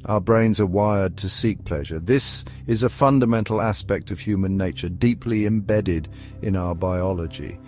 Our brains are wired to seek pleasure. This is a fundamental aspect of human nature, deeply embedded in our biology.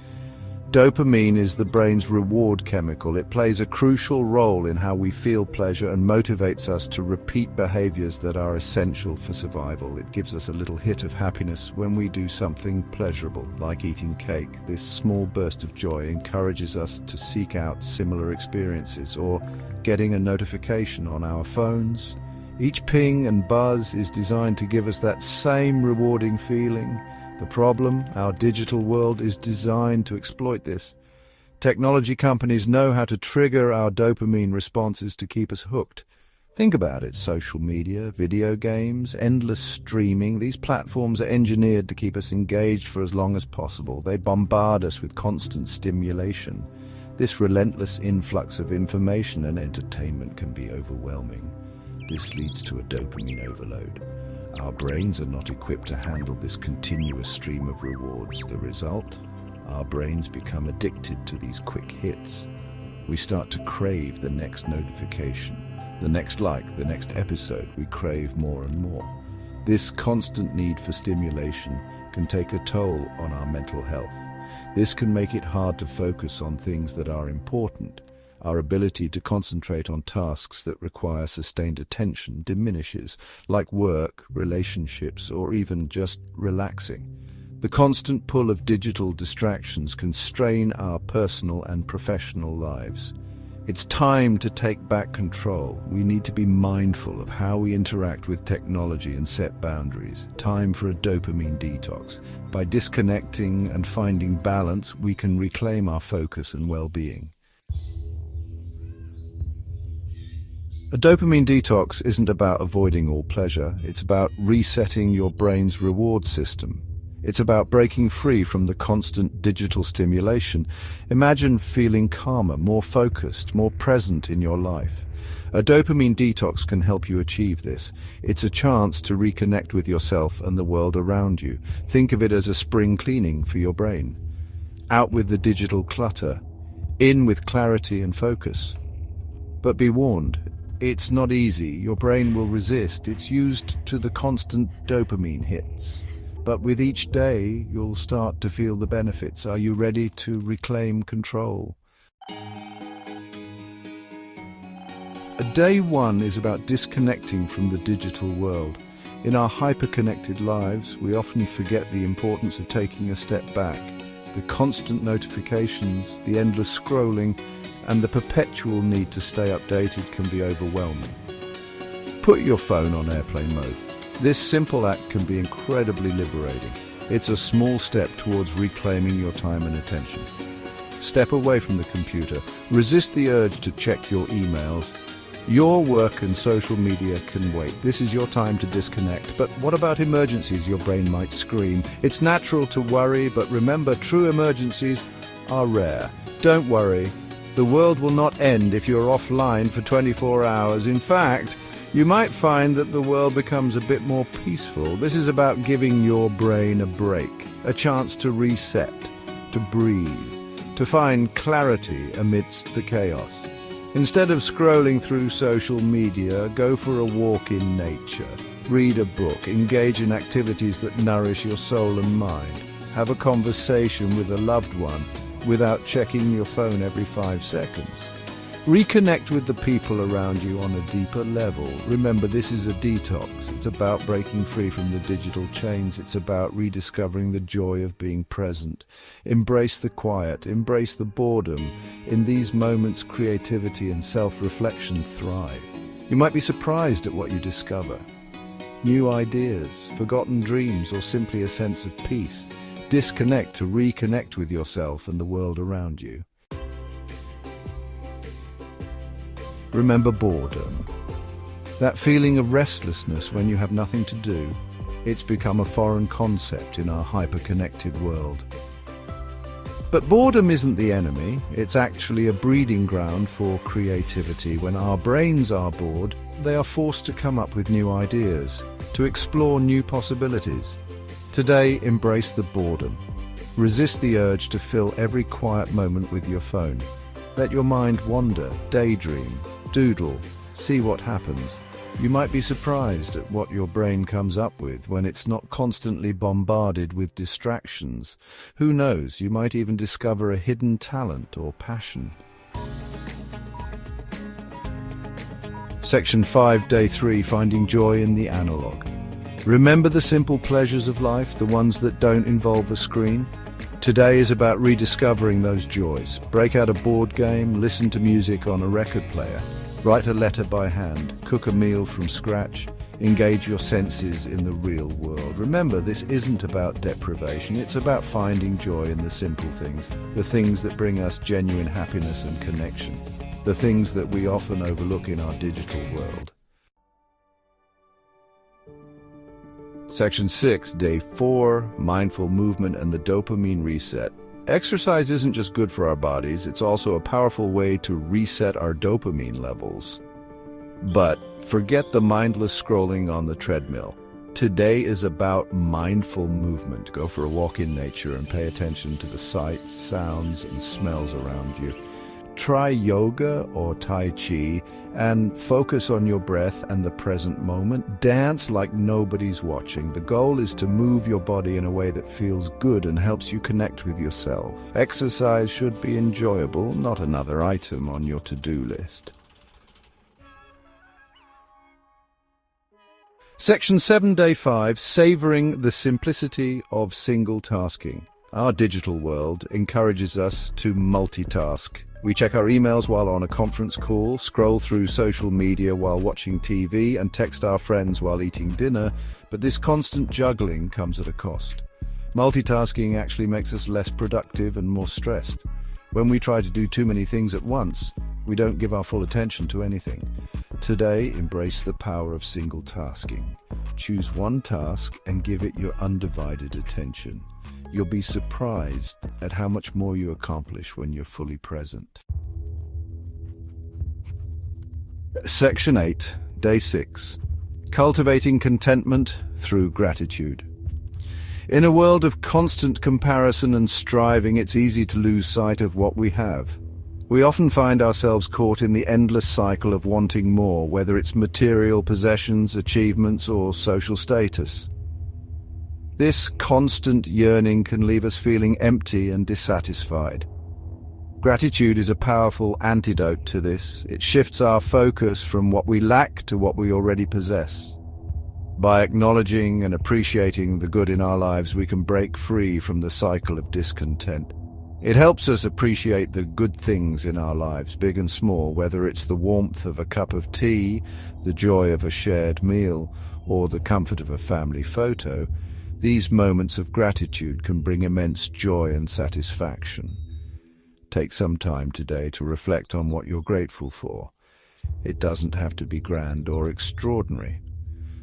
Dopamine is the brain's reward chemical. It plays a crucial role in how we feel pleasure and motivates us to repeat behaviors that are essential for survival. It gives us a little hit of happiness when we do something pleasurable, like eating cake. This small burst of joy encourages us to seek out similar experiences, or getting a notification on our phones. Each ping and buzz is designed to give us that same rewarding feeling. The problem, our digital world is designed to exploit this. Technology companies know how to trigger our dopamine responses to keep us hooked. Think about it: social media, video games, endless streaming. These platforms are engineered to keep us engaged for as long as possible. They bombard us with constant stimulation. This relentless influx of information and entertainment can be overwhelming. This leads to a dopamine overload. Our brains are not equipped to handle this continuous stream of rewards. The result? Our brains become addicted to these quick hits. We start to crave the next notification, the next like, the next episode. We crave more and more. This constant need for stimulation can take a toll on our mental health. This can make it hard to focus on things that are important. Our ability to concentrate on tasks that require sustained attention diminishes, like work, relationships, or even just relaxing. The constant pull of digital distractions can strain our personal and professional lives. It's time to take back control. We need to be mindful of how we interact with technology and set boundaries. Time for a dopamine detox. By disconnecting and finding balance, we can reclaim our focus and well-being. A dopamine detox isn't about avoiding all pleasure. It's about resetting your brain's reward system. It's about breaking free from the constant digital stimulation. Imagine feeling calmer, more focused, more present in your life. A dopamine detox can help you achieve this. It's a chance to reconnect with yourself and the world around you. Think of it as a spring cleaning for your brain. Out with the digital clutter, in with clarity and focus. But be warned, it's not easy. Your brain will resist. It's used to the constant dopamine hits. But with each day, you'll start to feel the benefits. Are you ready to reclaim control? Day one is about disconnecting from the digital world. In our hyper-connected lives, we often forget the importance of taking a step back. The constant notifications, the endless scrolling, and the perpetual need to stay updated can be overwhelming. Put your phone on airplane mode. This simple act can be incredibly liberating. It's a small step towards reclaiming your time and attention. Step away from the computer. Resist the urge to check your emails. Your work and social media can wait. This is your time to disconnect. But what about emergencies? Your brain might scream. It's natural to worry, but remember, true emergencies are rare. Don't worry. The world will not end if you're offline for 24 hours. In fact, you might find that the world becomes a bit more peaceful. This is about giving your brain a break, a chance to reset, to breathe, to find clarity amidst the chaos. Instead of scrolling through social media, go for a walk in nature. Read a book, engage in activities that nourish your soul and mind. Have a conversation with a loved one without checking your phone every 5 seconds. Reconnect with the people around you on a deeper level. Remember, this is a detox. It's about breaking free from the digital chains. It's about rediscovering the joy of being present. Embrace the quiet. Embrace the boredom. In these moments, creativity and self-reflection thrive. You might be surprised at what you discover. New ideas, forgotten dreams, or simply a sense of peace. Disconnect to reconnect with yourself and the world around you. Remember boredom. That feeling of restlessness when you have nothing to do. It's become a foreign concept in our hyper-connected world. But boredom isn't the enemy. It's actually a breeding ground for creativity. When our brains are bored, they are forced to come up with new ideas, to explore new possibilities. Today, embrace the boredom. Resist the urge to fill every quiet moment with your phone. Let your mind wander, daydream, doodle, see what happens. You might be surprised at what your brain comes up with when it's not constantly bombarded with distractions. Who knows, you might even discover a hidden talent or passion. Section 5, Day 3, Finding Joy in the Analog. Remember the simple pleasures of life, the ones that don't involve a screen? Today is about rediscovering those joys. Break out a board game, listen to music on a record player, write a letter by hand, cook a meal from scratch, engage your senses in the real world. Remember, this isn't about deprivation, it's about finding joy in the simple things, the things that bring us genuine happiness and connection, the things that we often overlook in our digital world. Section 6, Day 4, Mindful Movement and the Dopamine Reset. Exercise isn't just good for our bodies, it's also a powerful way to reset our dopamine levels. But forget the mindless scrolling on the treadmill. Today is about mindful movement. Go for a walk in nature and pay attention to the sights, sounds, and smells around you. Try yoga or Tai Chi and focus on your breath and the present moment. Dance like nobody's watching. The goal is to move your body in a way that feels good and helps you connect with yourself. Exercise should be enjoyable, not another item on your to-do list. Section 7, Day 5, Savoring the Simplicity of Single Tasking. Our digital world encourages us to multitask. We check our emails while on a conference call, scroll through social media while watching TV, and text our friends while eating dinner, but this constant juggling comes at a cost. Multitasking actually makes us less productive and more stressed. When we try to do too many things at once, we don't give our full attention to anything. Today, embrace the power of single tasking. Choose one task and give it your undivided attention. You'll be surprised at how much more you accomplish when you're fully present. Section 8, Day 6, Cultivating Contentment through Gratitude. In a world of constant comparison and striving, it's easy to lose sight of what we have. We often find ourselves caught in the endless cycle of wanting more, whether it's material possessions, achievements, or social status. This constant yearning can leave us feeling empty and dissatisfied. Gratitude is a powerful antidote to this. It shifts our focus from what we lack to what we already possess. By acknowledging and appreciating the good in our lives, we can break free from the cycle of discontent. It helps us appreciate the good things in our lives, big and small, whether it's the warmth of a cup of tea, the joy of a shared meal, or the comfort of a family photo. These moments of gratitude can bring immense joy and satisfaction. Take some time today to reflect on what you're grateful for. It doesn't have to be grand or extraordinary.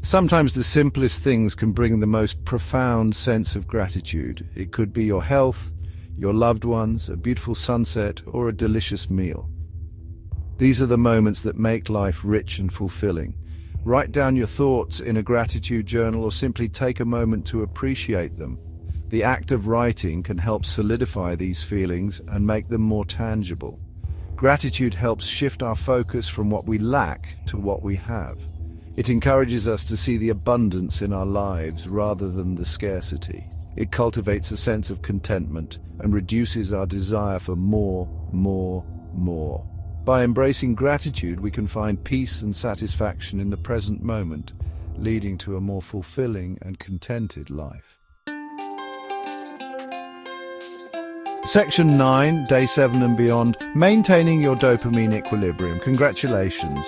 Sometimes the simplest things can bring the most profound sense of gratitude. It could be your health, your loved ones, a beautiful sunset, or a delicious meal. These are the moments that make life rich and fulfilling. Write down your thoughts in a gratitude journal or simply take a moment to appreciate them. The act of writing can help solidify these feelings and make them more tangible. Gratitude helps shift our focus from what we lack to what we have. It encourages us to see the abundance in our lives rather than the scarcity. It cultivates a sense of contentment and reduces our desire for more. By embracing gratitude, we can find peace and satisfaction in the present moment, leading to a more fulfilling and contented life. Section 9, Day 7 and beyond, Maintaining your dopamine equilibrium. Congratulations!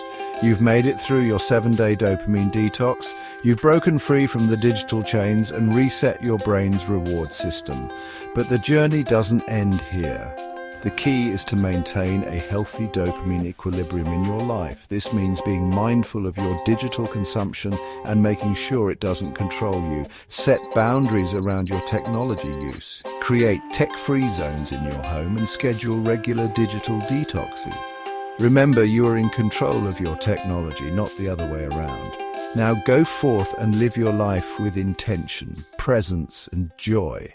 You've made it through your 7-day dopamine detox. You've broken free from the digital chains and reset your brain's reward system. But the journey doesn't end here. The key is to maintain a healthy dopamine equilibrium in your life. This means being mindful of your digital consumption and making sure it doesn't control you. Set boundaries around your technology use. Create tech-free zones in your home and schedule regular digital detoxes. Remember, you are in control of your technology, not the other way around. Now go forth and live your life with intention, presence, and joy.